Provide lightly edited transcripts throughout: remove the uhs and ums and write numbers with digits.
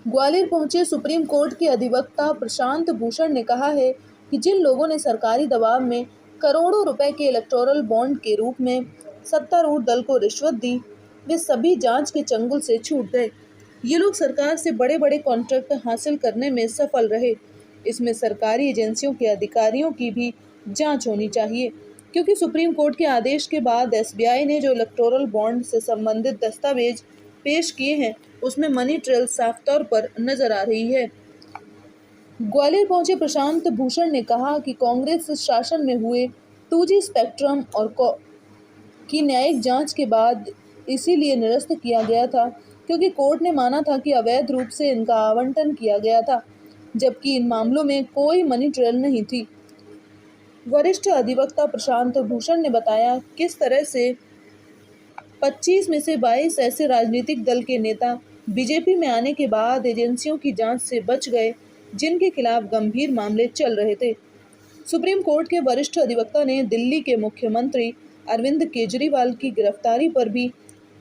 ग्वालियर पहुंचे supreme court के अधिवक्ता प्रशांत भूषण ने कहा है कि जिन लोगों ने सरकारी दबाव में करोड़ों रुपए के इलेक्टोरल बॉन्ड के रूप में सत्तारूढ़ दल को रिश्वत दी, वे सभी जांच के चंगुल से छूट गए। ये लोग सरकार से बड़े बड़े कॉन्ट्रैक्ट हासिल करने में सफल रहे। इसमें सरकारी एजेंसियों के अधिकारियों की भी जांच होनी चाहिए, क्योंकि सुप्रीम कोर्ट के आदेश के बाद एसबीआई ने जो इलेक्टोरल बॉन्ड से संबंधित दस्तावेज पेश किए हैं, उसमें मनी ट्रेल साफ तौर पर नजर आ रही है। ग्वालियर पहुंचे प्रशांत भूषण ने कहा कि कांग्रेस शासन में हुए 2G स्पेक्ट्रम और की न्यायिक जांच के बाद इसीलिए निरस्त किया गया था, क्योंकि कोर्ट ने माना था कि अवैध रूप से इनका आवंटन किया गया था, जबकि इन मामलों में कोई मनी ट्रेल नहीं थी। वरिष्ठ अधिवक्ता प्रशांत भूषण ने बताया किस तरह से 25 में से 22 ऐसे राजनीतिक दल के नेता बीजेपी में आने के बाद एजेंसियों की जांच से बच गए, जिनके खिलाफ गंभीर मामले चल रहे थे। सुप्रीम कोर्ट के वरिष्ठ अधिवक्ता ने दिल्ली के मुख्यमंत्री अरविंद केजरीवाल की गिरफ्तारी पर भी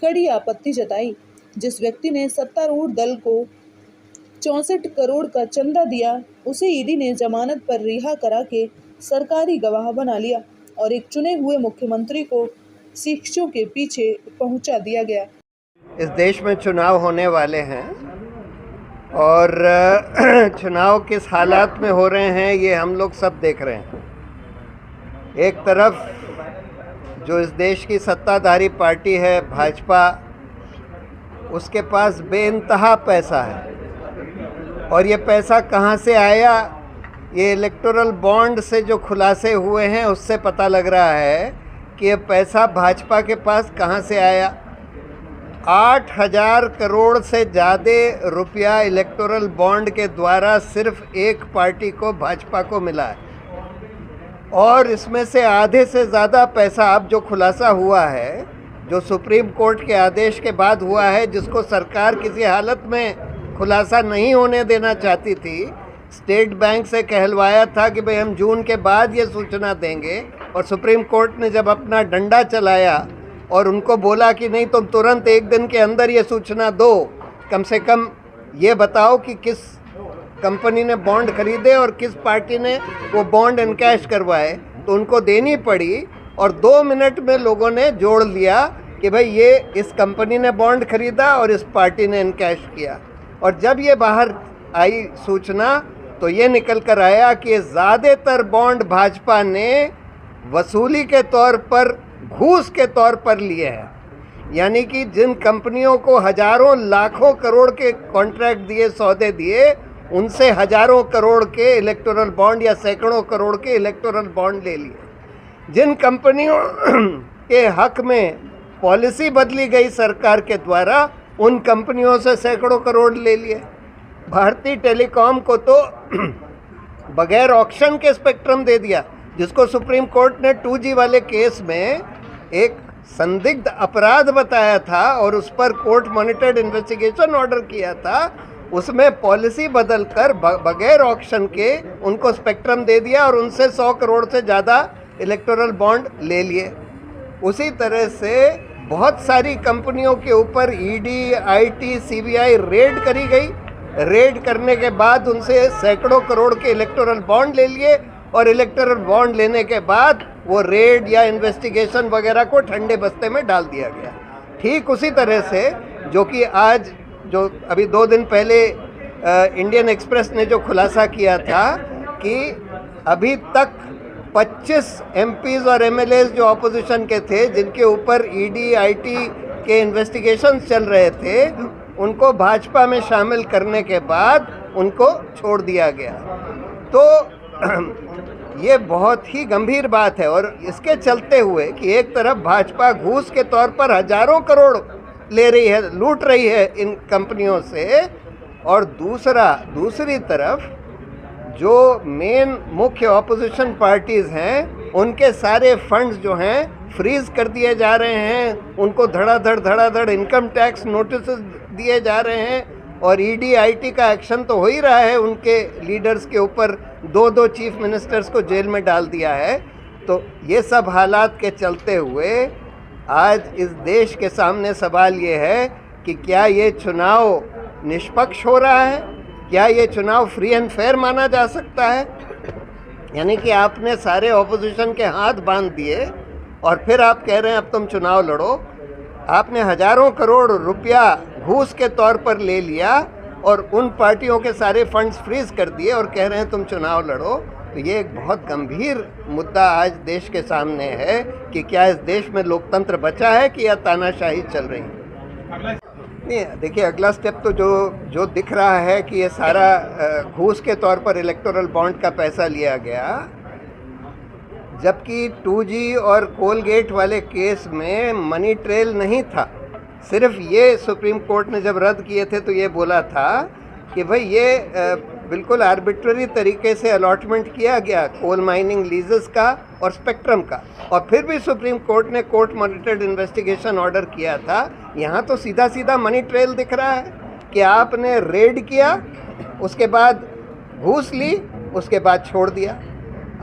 कड़ी आपत्ति जताई। जिस व्यक्ति ने सत्तारूढ़ दल को 64 करोड़ का चंदा दिया, उसे ईडी ने जमानत पर रिहा करा के सरकारी गवाह बना लिया और एक चुने हुए मुख्यमंत्री को शिक्षकों के पीछे पहुंचा दिया गया। इस देश में चुनाव होने वाले हैं और चुनाव किस हालात में हो रहे हैं ये हम लोग सब देख रहे हैं। एक तरफ जो इस देश की सत्ताधारी पार्टी है भाजपा, उसके पास बेइंतहा पैसा है और ये पैसा कहाँ से आया, ये इलेक्टोरल बॉन्ड से जो खुलासे हुए हैं उससे पता लग रहा है कि ये पैसा भाजपा के पास कहाँ से आया। 8,000 करोड़ से ज़्यादा रुपया इलेक्टोरल बॉन्ड के द्वारा सिर्फ एक पार्टी को, भाजपा को मिला है और इसमें से आधे से ज़्यादा पैसा अब जो खुलासा हुआ है, जो सुप्रीम कोर्ट के आदेश के बाद हुआ है, जिसको सरकार किसी हालत में खुलासा नहीं होने देना चाहती थी, स्टेट बैंक से कहलवाया था कि भाई हम जून के बाद ये सूचना देंगे, और सुप्रीम कोर्ट ने जब अपना डंडा चलाया और उनको बोला कि नहीं तुम तुरंत 1 दिन के अंदर ये सूचना दो, कम से कम ये बताओ कि किस कंपनी ने बॉन्ड खरीदे और किस पार्टी ने वो बॉन्ड इनकैश करवाए, तो उनको देनी पड़ी और 2 मिनट में लोगों ने जोड़ लिया कि भाई ये इस कंपनी ने बॉन्ड खरीदा और इस पार्टी ने इनकैश किया। और जब ये बाहर आई सूचना तो ये निकल कर आया कि ज़्यादातर बॉन्ड भाजपा ने वसूली के तौर पर, घूस के तौर पर लिए हैं। यानी कि जिन कंपनियों को हजारों लाखों करोड़ के कॉन्ट्रैक्ट दिए, सौदे दिए, उनसे हजारों करोड़ के इलेक्टोरल बॉन्ड या सैकड़ों करोड़ के इलेक्टोरल बॉन्ड ले लिए। जिन कंपनियों के हक में पॉलिसी बदली गई सरकार के द्वारा, उन कंपनियों से सैकड़ों करोड़ ले लिए। भारतीय टेलीकॉम को तो बगैर ऑक्शन के स्पेक्ट्रम दे दिया, जिसको सुप्रीम कोर्ट ने 2G वाले केस में एक संदिग्ध अपराध बताया था और उस पर कोर्ट मॉनिटर्ड इन्वेस्टिगेशन ऑर्डर किया था। उसमें पॉलिसी बदलकर बगैर ऑक्शन के उनको स्पेक्ट्रम दे दिया और उनसे 100 करोड़ से ज़्यादा इलेक्टोरल बॉन्ड ले लिए। उसी तरह से बहुत सारी कंपनियों के ऊपर ईडी, आईटी, सीबीआई रेड करी गई। रेड करने के बाद उनसे सैकड़ों करोड़ के इलेक्टोरल बॉन्ड ले लिए और इलेक्टोरल बॉन्ड लेने के बाद वो रेड या इन्वेस्टिगेशन वगैरह को ठंडे बस्ते में डाल दिया गया। ठीक उसी तरह से जो कि आज, जो अभी 2 दिन पहले इंडियन एक्सप्रेस ने जो खुलासा किया था कि अभी तक 25 एमपीज और एमएलएज जो ऑपोजिशन के थे, जिनके ऊपर ईडी, आईटी के इन्वेस्टिगेशन चल रहे थे, उनको भाजपा में शामिल करने के बाद उनको छोड़ दिया गया। तो ये बहुत ही गंभीर बात है और इसके चलते हुए कि एक तरफ भाजपा घूस के तौर पर हजारों करोड़ ले रही है, लूट रही है इन कंपनियों से, और दूसरी तरफ जो मेन मुख्य ऑपोजिशन पार्टीज़ हैं, उनके सारे फंड्स जो हैं फ्रीज कर दिए जा रहे हैं, उनको धड़ाधड़ इनकम टैक्स नोटिस दिए जा रहे हैं और ईडी, आईटी का एक्शन तो हो ही रहा है। उनके लीडर्स के ऊपर 2 चीफ मिनिस्टर्स को जेल में डाल दिया है। तो ये सब हालात के चलते हुए आज इस देश के सामने सवाल ये है कि क्या ये चुनाव निष्पक्ष हो रहा है? क्या ये चुनाव फ्री एंड फेयर माना जा सकता है? यानी कि आपने सारे ऑपोजिशन के हाथ बांध दिए और फिर आप कह रहे हैं अब तुम चुनाव लड़ो। आपने हजारों करोड़ रुपया घूस के तौर पर ले लिया और उन पार्टियों के सारे फंड्स फ्रीज कर दिए और कह रहे हैं तुम चुनाव लड़ो। तो ये एक बहुत गंभीर मुद्दा आज देश के सामने है कि क्या इस देश में लोकतंत्र बचा है कि या तानाशाही चल रही है। नहीं, देखिए अगला स्टेप तो जो दिख रहा है कि ये सारा घूस के तौर पर इलेक्टोरल बॉन्ड का पैसा लिया गया, जबकि 2G और कोलगेट वाले केस में मनी ट्रेल नहीं था। सिर्फ ये सुप्रीम कोर्ट ने जब रद्द किए थे तो ये बोला था कि भाई ये बिल्कुल आर्बिट्ररी तरीके से अलॉटमेंट किया गया कोल माइनिंग लीजेस का और स्पेक्ट्रम का, और फिर भी सुप्रीम कोर्ट ने कोर्ट मॉनिटर्ड इन्वेस्टिगेशन ऑर्डर किया था। यहाँ तो सीधा सीधा मनी ट्रेल दिख रहा है कि आपने रेड किया, उसके बाद घूस ली, उसके बाद छोड़ दिया।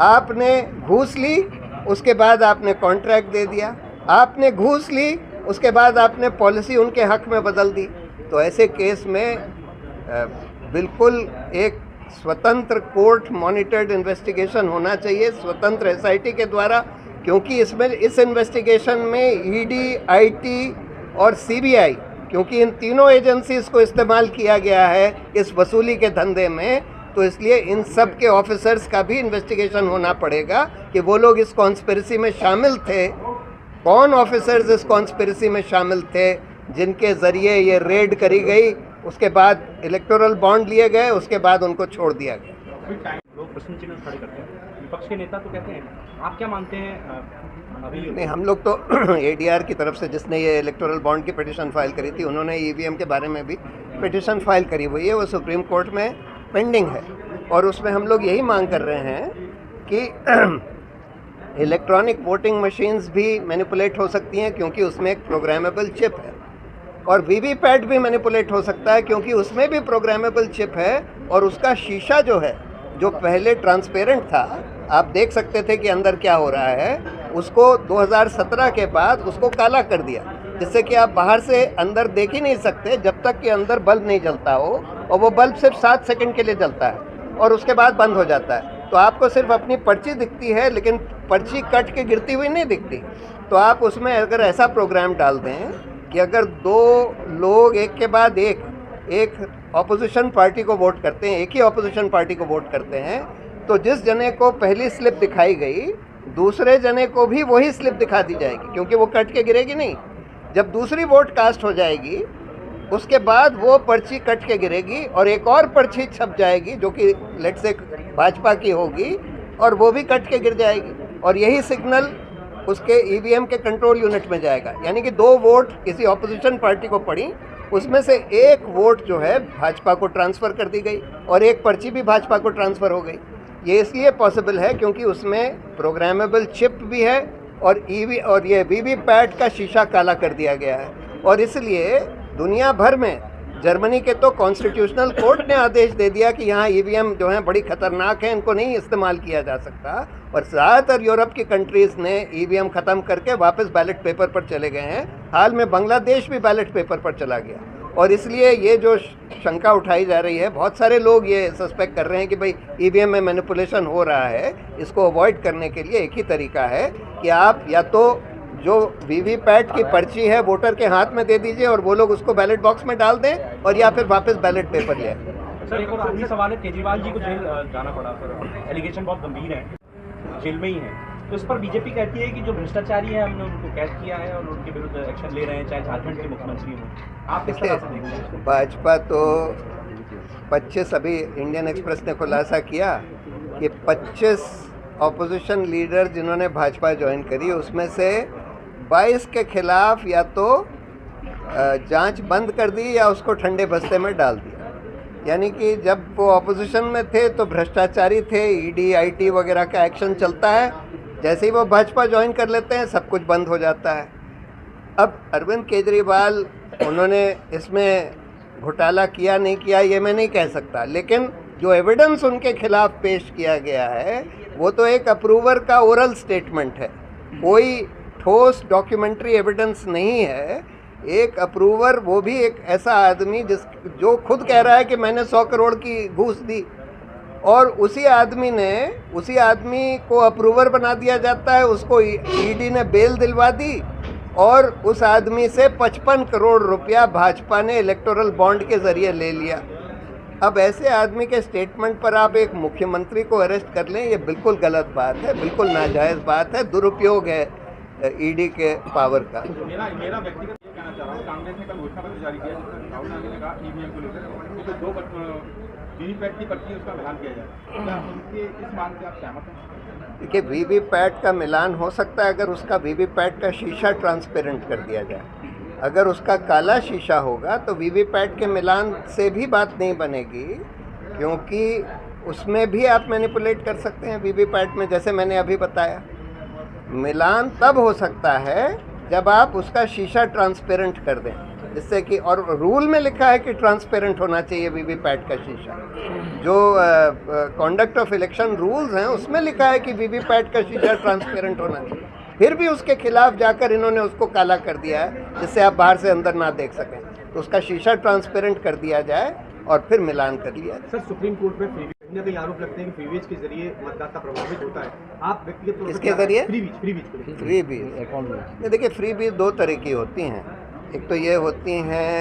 आपने घूस ली, उसके बाद आपने कॉन्ट्रैक्ट दे दिया। आपने घूस ली, उसके बाद आपने पॉलिसी उनके हक में बदल दी। तो ऐसे केस में बिल्कुल एक स्वतंत्र कोर्ट मॉनिटर्ड इन्वेस्टिगेशन होना चाहिए, स्वतंत्र SIT के द्वारा, क्योंकि इसमें इस इन्वेस्टिगेशन में ED, IT और CBI, क्योंकि इन तीनों एजेंसीज को इस्तेमाल किया गया है इस वसूली के धंधे में, तो इसलिए इन सब के ऑफिसर्स का भी इन्वेस्टिगेशन होना पड़ेगा कि वो लोग इस कॉन्स्पिरेसी में शामिल थे। कौन ऑफिसर्स इस कॉन्स्पिरेसी में शामिल थे जिनके ज़रिए ये रेड करी गई, उसके बाद इलेक्टोरल बॉन्ड लिए गए, उसके बाद उनको छोड़ दिया गया। लोग प्रश्न चिन्ह खड़े करते हैं, विपक्ष के नेता तो कहते हैं, आप क्या मानते हैं? अभी नहीं, हम लोग तो ADR की तरफ से जिसने ये इलेक्टोरल बॉन्ड की पिटिशन फाइल करी थी, उन्होंने EVM के बारे में भी पिटिशन फाइल करी हुई है, वो सुप्रीम कोर्ट में पेंडिंग है। और उसमें हम लोग यही मांग कर रहे हैं कि इलेक्ट्रॉनिक वोटिंग मशीन्स भी मैनिपुलेट हो सकती हैं क्योंकि उसमें एक प्रोग्रामेबल चिप है, और VVPAT भी मैनिपुलेट हो सकता है क्योंकि उसमें भी प्रोग्रामेबल चिप है, और उसका शीशा जो है, जो पहले ट्रांसपेरेंट था, आप देख सकते थे कि अंदर क्या हो रहा है, उसको 2017 के बाद उसको काला कर दिया, जिससे कि आप बाहर से अंदर देख ही नहीं सकते जब तक कि अंदर बल्ब नहीं जलता हो, और वो बल्ब सिर्फ 7 सेकंड के लिए जलता है और उसके बाद बंद हो जाता है। तो आपको सिर्फ अपनी पर्ची दिखती है, लेकिन पर्ची कट के गिरती हुई नहीं दिखती। तो आप उसमें अगर ऐसा प्रोग्राम डाल दें कि अगर 2 लोग एक के बाद एक ऑपोजिशन पार्टी को वोट करते हैं, एक ही ऑपोजिशन पार्टी को वोट करते हैं, तो जिस जने को पहली स्लिप दिखाई गई, दूसरे जने को भी वही स्लिप दिखा दी जाएगी, क्योंकि वो कट के गिरेगी नहीं। जब दूसरी वोट कास्ट हो जाएगी, उसके बाद वो पर्ची कट के गिरेगी और एक और पर्ची छप जाएगी जो कि लेट से भाजपा की होगी, और वो भी कट के गिर जाएगी, और यही सिग्नल उसके EVM के कंट्रोल यूनिट में जाएगा। यानी कि 2 वोट किसी ऑपोजिशन पार्टी को पड़ी, उसमें से एक वोट जो है भाजपा को ट्रांसफ़र कर दी गई और एक पर्ची भी भाजपा को ट्रांसफ़र हो गई। ये इसलिए पॉसिबल है क्योंकि उसमें प्रोग्रामेबल चिप भी है और ये VVPAT का शीशा काला कर दिया गया है। और इसलिए दुनिया भर में, जर्मनी के तो कॉन्स्टिट्यूशनल कोर्ट ने आदेश दे दिया कि यहाँ EVM जो हैं बड़ी ख़तरनाक है, इनको नहीं इस्तेमाल किया जा सकता, और ज़्यादातर यूरोप की कंट्रीज़ ने EVM ख़त्म करके वापस बैलेट पेपर पर चले गए हैं। हाल में बांग्लादेश भी बैलेट पेपर पर चला गया। और इसलिए ये जो शंका उठाई जा रही है, बहुत सारे लोग ये सस्पेक्ट कर रहे हैं कि भाई EVM में मैनिपुलेशन हो रहा है, इसको अवॉइड करने के लिए एक ही तरीका है कि आप या तो जो VVPAT की पर्ची है वोटर के हाथ में दे दीजिए और वो लोग उसको बैलेट बॉक्स में डाल दें, और या फिर वापस बैलेट पेपर ले आए। सर, एक और आखिरी सवाल है, केजरीवाल जी को जेल जाना पड़ा सर, एलिगेशन बहुत गंभीर है, जेल में ही है, तो इस पर बीजेपी कहती है कि जो भ्रष्टाचारी है हमने उनको कैद किया है और उनके विरुद्ध एक्शन ले रहे हैं, चाहे झारखंड के मुख्यमंत्री हों। आप किस तरह से देखते हैं? भाजपा तो 25 अभी इंडियन एक्सप्रेस ने खुलासा किया कि 25 ऑपोजिशन लीडर जिन्होंने भाजपा ज्वाइन करी, उसमें से 22 के खिलाफ या तो जांच बंद कर दी या उसको ठंडे बस्ते में डाल दिया। यानी कि जब वो ऑपोजिशन में थे तो भ्रष्टाचारी थे, ED, IT वगैरह का एक्शन चलता है, जैसे ही वो भाजपा ज्वाइन कर लेते हैं सब कुछ बंद हो जाता है। अब अरविंद केजरीवाल, उन्होंने इसमें घोटाला किया नहीं किया ये मैं नहीं कह सकता, लेकिन जो एविडेंस उनके खिलाफ पेश किया गया है वो तो एक अप्रूवर का ओरल स्टेटमेंट है, कोई ठोस डॉक्यूमेंट्री एविडेंस नहीं है एक अप्रूवर, वो भी एक ऐसा आदमी जो खुद कह रहा है कि मैंने 100 करोड़ की घूस दी, और उसी आदमी को अप्रूवर बना दिया जाता है, उसको ईडी ने बेल दिलवा दी, और उस आदमी से 55 करोड़ रुपया भाजपा ने इलेक्टोरल बॉन्ड के जरिए ले लिया। अब ऐसे आदमी के स्टेटमेंट पर आप एक मुख्यमंत्री को अरेस्ट कर लें, ये बिल्कुल गलत बात है, बिल्कुल नाजायज़ बात है, दुरुपयोग है ईडी के पावर का। मेरा व्यक्तिगत ये कहना चाह रहा हूँ, कांग्रेस ने कल घोषणा पत्र जारी किया जिसमें राहुल गांधी ने कहा ईवीएम को लेकर तो 2 वीवीपैट की पर्ची उसका मिलान किया जाए। क्या उनके इस मांग से आप सहमत हैं? देखिए, वीवीपैट का मिलान हो सकता है अगर उसका वीवीपैट का शीशा ट्रांसपेरेंट कर दिया जाए। अगर उसका काला शीशा होगा तो वीवीपैट के मिलान से भी बात नहीं बनेगी, क्योंकि उसमें भी आप मैनिपुलेट कर सकते हैं वीवीपैट में, जैसे मैंने अभी बताया। मिलान तब हो सकता है जब आप उसका शीशा ट्रांसपेरेंट कर दें, जिससे कि, और रूल में लिखा है कि ट्रांसपेरेंट होना चाहिए वीवीपैट का शीशा। जो कॉन्डक्ट ऑफ इलेक्शन रूल्स हैं उसमें लिखा है कि वीवीपैट का शीशा ट्रांसपेरेंट होना चाहिए। फिर भी उसके खिलाफ जाकर इन्होंने उसको काला कर दिया है, जिससे आप बाहर से अंदर ना देख सकें। तो उसका शीशा ट्रांसपेरेंट कर दिया जाए और फिर मिलान कर लिया जाए। सर, सुप्रीम कोर्ट में कहीं ना कहीं आरोप लगते हैं कि फ्रीबीज के जरिए मतदाता प्रभावित होता है। आप व्यक्तिगत तौर पर इसके जरिए फ्रीबीज देखिए, फ्रीबीज दो तरह की होती हैं। एक तो ये होती हैं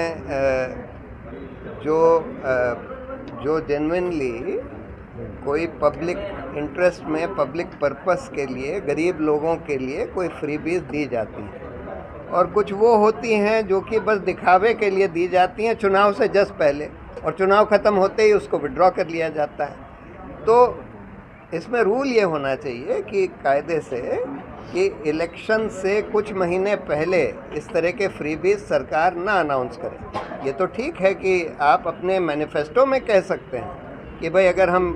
जो जेन्युइनली कोई पब्लिक इंटरेस्ट में, पब्लिक पर्पस के लिए, गरीब लोगों के लिए कोई फ्रीबीज दी जाती हैं, और कुछ वो होती हैं जो कि बस दिखावे के लिए दी जाती हैं चुनाव से जस्ट पहले, और चुनाव ख़त्म होते ही उसको विड्रॉ कर लिया जाता है। तो इसमें रूल ये होना चाहिए कि कायदे से कि इलेक्शन से कुछ महीने पहले इस तरह के फ्रीबीज सरकार ना अनाउंस करे। ये तो ठीक है कि आप अपने मैनिफेस्टो में कह सकते हैं कि भाई अगर हम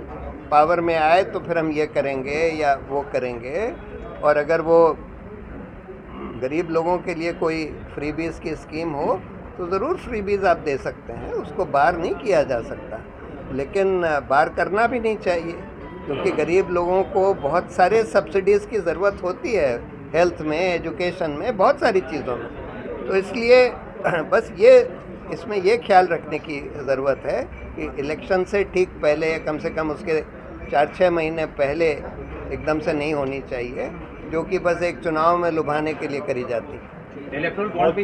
पावर में आए तो फिर हम ये करेंगे या वो करेंगे, और अगर वो गरीब लोगों के लिए कोई फ्रीबीज की स्कीम हो तो ज़रूर फ्रीबीज आप दे सकते हैं, उसको बार नहीं किया जा सकता। लेकिन बार करना भी नहीं चाहिए, क्योंकि गरीब लोगों को बहुत सारे सब्सिडीज़ की ज़रूरत होती है, हेल्थ में, एजुकेशन में, बहुत सारी चीज़ों में। तो इसलिए बस ये इसमें ये ख्याल रखने की ज़रूरत है कि इलेक्शन से ठीक पहले, कम से कम उसके 4-6 महीने पहले एकदम से नहीं होनी चाहिए, जो कि बस एक चुनाव में लुभाने के लिए करी जाती है। Electoral bond